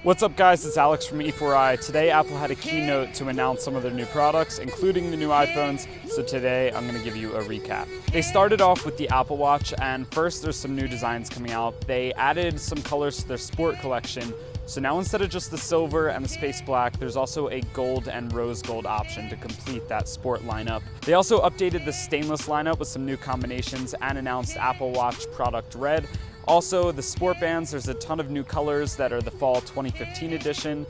What's up guys, it's Alex from E4I. Today Apple had a keynote to announce some of their new products, including the new iPhones, so today I'm going to give you a recap. They started off with the Apple Watch, and first there's some new designs coming out. They added some colors to their sport collection, so now instead of just the silver and the space black, there's also a gold and rose gold option to complete that sport lineup. They also updated the stainless lineup with some new combinations and announced Apple Watch Product Red. Also, the sport bands, there's a ton of new colors that are the fall 2015 edition,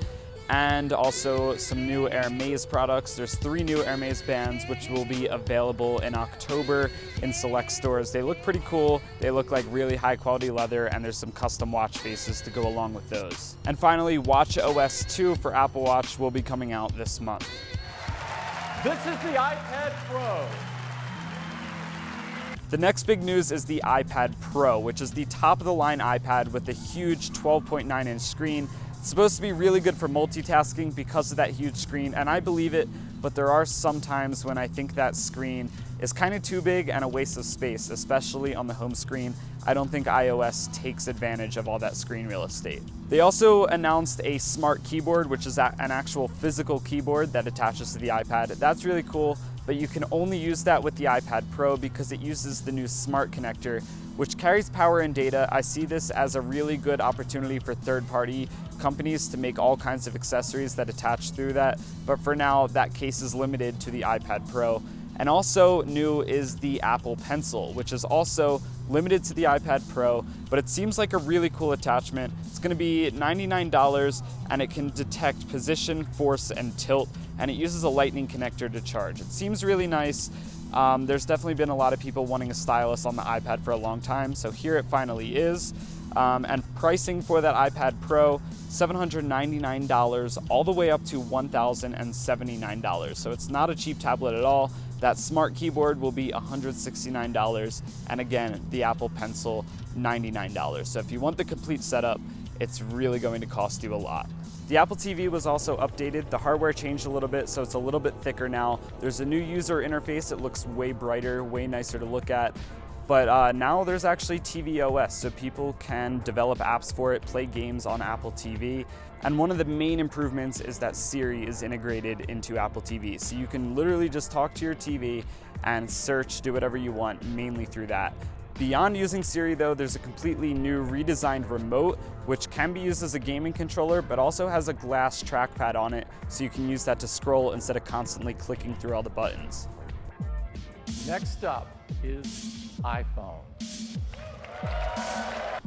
and also some new Hermes products. There's 3 new Hermes bands which will be available in October in select stores. They look pretty cool, they look like really high quality leather, and there's some custom watch faces to go along with those. And finally, watchOS 2 for Apple Watch will be coming out this month. This is the iPad Pro. The next big news is the iPad Pro, which is the top of the line iPad with a huge 12.9-inch screen. It's supposed to be really good for multitasking because of that huge screen, and I believe it, but there are some times when I think that screen is kind of too big and a waste of space, especially on the home screen. I don't think iOS takes advantage of all that screen real estate. They also announced a smart keyboard, which is an actual physical keyboard that attaches to the iPad. That's really cool, but you can only use that with the iPad Pro because it uses the new smart connector, which carries power and data. I see this as a really good opportunity for third-party companies to make all kinds of accessories that attach through that, but for now, that case is limited to the iPad Pro. And also new is the Apple Pencil, which is also limited to the iPad Pro, but it seems like a really cool attachment. It's going to be $99, and it can detect position, force, and tilt, and it uses a lightning connector to charge. It seems really nice. There's definitely been a lot of people wanting a stylus on the iPad for a long time, so here it finally is. And pricing for that iPad Pro, $799 all the way up to $1,079. So it's not a cheap tablet at all. That smart keyboard will be $169, and again, the Apple Pencil, $99. So if you want the complete setup, it's really going to cost you a lot. The Apple TV was also updated. The hardware changed a little bit, so it's a little bit thicker now. There's a new user interface. It looks way brighter, way nicer to look at. But now there's actually tvOS, so people can develop apps for it, play games on Apple TV. And one of the main improvements is that Siri is integrated into Apple TV. So you can literally just talk to your TV and search, do whatever you want, mainly through that. Beyond using Siri though, there's a completely new redesigned remote, which can be used as a gaming controller, but also has a glass trackpad on it, so you can use that to scroll instead of constantly clicking through all the buttons. Next up is iPhone.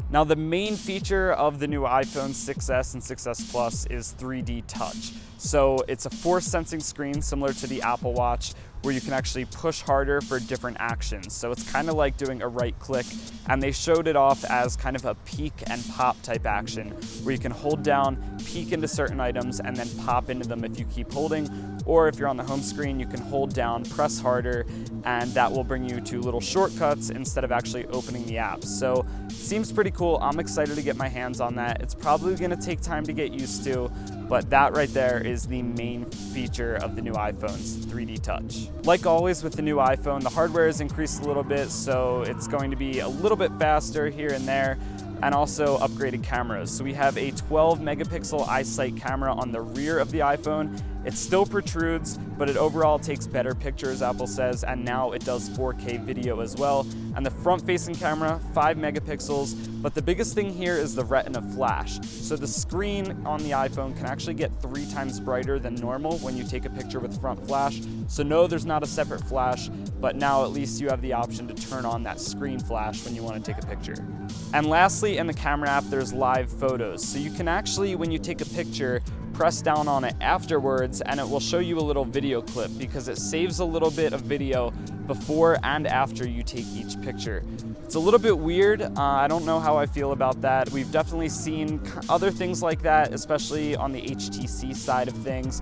Now the main feature of the new iPhone 6s and 6s Plus is 3D Touch. So it's a force sensing screen similar to the Apple Watch, where you can actually push harder for different actions. So it's kind of like doing a right click, and they showed it off as kind of a peek and pop type action, where you can hold down, peek into certain items, and then pop into them if you keep holding. Or if you're on the home screen, you can hold down, press harder, and that will bring you to little shortcuts instead of actually opening the app. So it seems pretty cool. I'm excited to get my hands on that. It's probably gonna take time to get used to, but that right there is the main feature of the new iPhones, 3D Touch. Like always with the new iPhone, the hardware has increased a little bit, so it's going to be a little bit faster here and there, and also upgraded cameras. So we have a 12 megapixel iSight camera on the rear of the iPhone. It still protrudes, but it overall takes better pictures, Apple says, and now it does 4K video as well. And the front-facing camera, 5 megapixels, but the biggest thing here is the Retina flash. So the screen on the iPhone can actually get 3 times brighter than normal when you take a picture with front flash. So no, there's not a separate flash, but now at least you have the option to turn on that screen flash when you want to take a picture. And lastly, in the camera app, there's live photos. So you can actually, when you take a picture, press down on it afterwards and it will show you a little video clip because it saves a little bit of video before and after you take each picture. It's a little bit weird. I don't know how I feel about that. We've definitely seen other things like that, especially on the HTC side of things.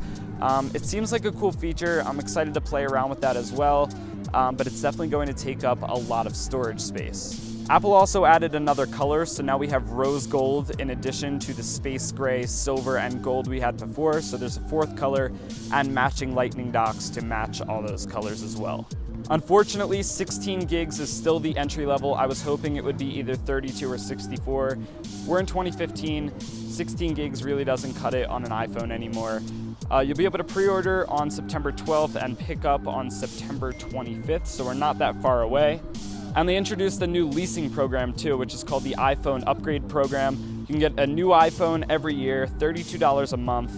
It seems like a cool feature. I'm excited to play around with that as well, but it's definitely going to take up a lot of storage space. Apple also added another color, so now we have rose gold in addition to the space gray, silver, and gold we had before. So there's a 4th color and matching lightning docks to match all those colors as well. Unfortunately, 16 gigs is still the entry level. I was hoping it would be either 32 or 64. We're in 2015. 16 gigs really doesn't cut it on an iPhone anymore. You'll be able to pre-order on September 12th and pick up on September 25th, so we're not that far away. And they introduced a new leasing program too, which is called the iPhone Upgrade Program. You can get a new iPhone every year, $32 a month,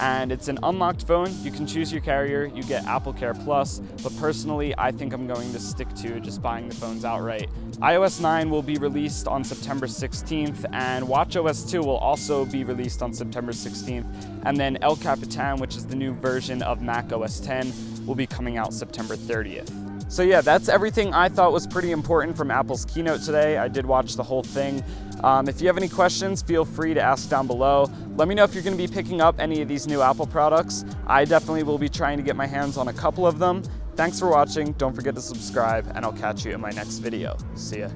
and it's an unlocked phone. You can choose your carrier, you get Apple Care Plus, but personally, I think I'm going to stick to just buying the phones outright. iOS 9 will be released on September 16th, and watchOS 2 will also be released on September 16th, and then El Capitan, which is the new version of Mac OS 10, will be coming out September 30th. So yeah, that's everything I thought was pretty important from Apple's keynote today. I did watch the whole thing. If you have any questions, feel free to ask down below. Let me know if you're going to be picking up any of these new Apple products. I definitely will be trying to get my hands on a couple of them. Thanks for watching. Don't forget to subscribe, and I'll catch you in my next video. See ya.